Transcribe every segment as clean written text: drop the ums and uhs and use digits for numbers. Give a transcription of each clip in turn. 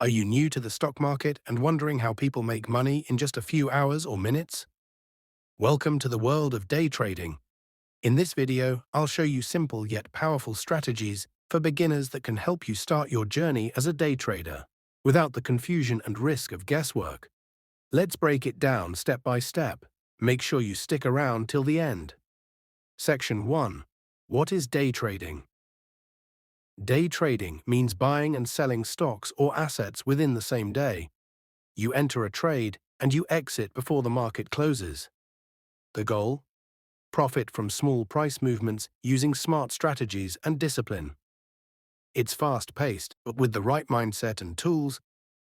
Are you new to the stock market and wondering how people make money in just a few hours or minutes? Welcome to the world of day trading. In this video, I'll show you simple yet powerful strategies for beginners that can help you start your journey as a day trader without the confusion and risk of guesswork. Let's break it down step by step. Make sure you stick around till the end. Section 1. What is day trading? Day trading means buying and selling stocks or assets within the same day. You enter a trade and you exit before the market closes. The goal? Profit from small price movements using smart strategies and discipline. It's fast-paced, but with the right mindset and tools,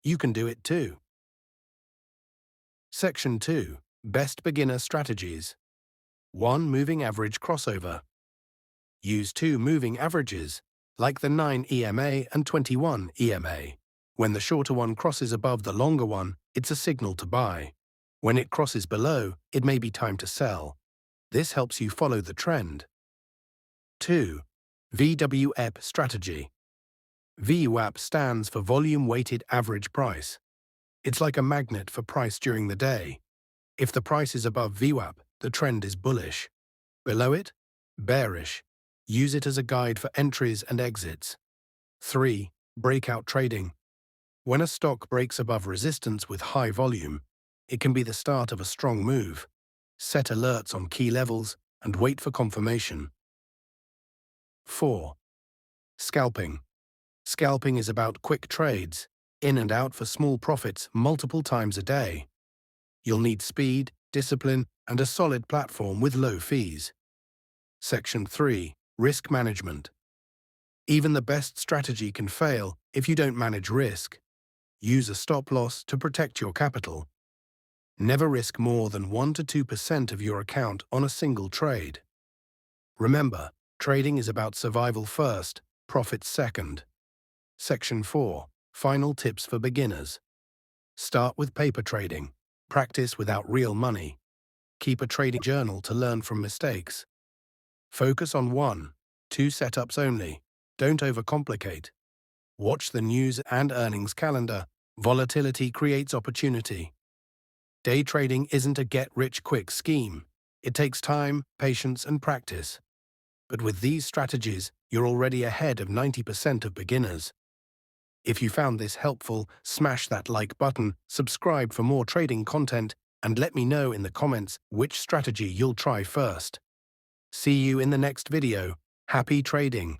you can do it too. Section 2. Best beginner strategies. 1. Moving average crossover. Use 2 moving averages, like the 9 EMA and 21 EMA. When the shorter one crosses above the longer one, it's a signal to buy. When it crosses below, it may be time to sell. This helps you follow the trend. 2. VWAP strategy. VWAP stands for volume-weighted average price. It's like a magnet for price during the day. If the price is above VWAP, the trend is bullish. Below it, bearish. Use it as a guide for entries and exits. 3. Breakout trading. When a stock breaks above resistance with high volume, it can be the start of a strong move. Set alerts on key levels and wait for confirmation. 4. Scalping. Scalping is about quick trades, in and out for small profits multiple times a day. You'll need speed, discipline, and a solid platform with low fees. Section 3. Risk management. Even the best strategy can fail if you don't manage risk. Use a stop loss to protect your capital. Never risk more than 1 to 2% of your account on a single trade. Remember, trading is about survival first, profits second. Section 4. Final tips for beginners. Start with paper trading. Practice without real money. Keep a trading journal to learn from mistakes. Focus on 1, 2 setups only. Don't overcomplicate. Watch the news and earnings calendar. Volatility creates opportunity. Day trading isn't a get-rich-quick scheme. It takes time, patience, and practice. But with these strategies, you're already ahead of 90% of beginners. If you found this helpful, smash that like button, subscribe for more trading content, and let me know in the comments which strategy you'll try first. See you in the next video. Happy trading!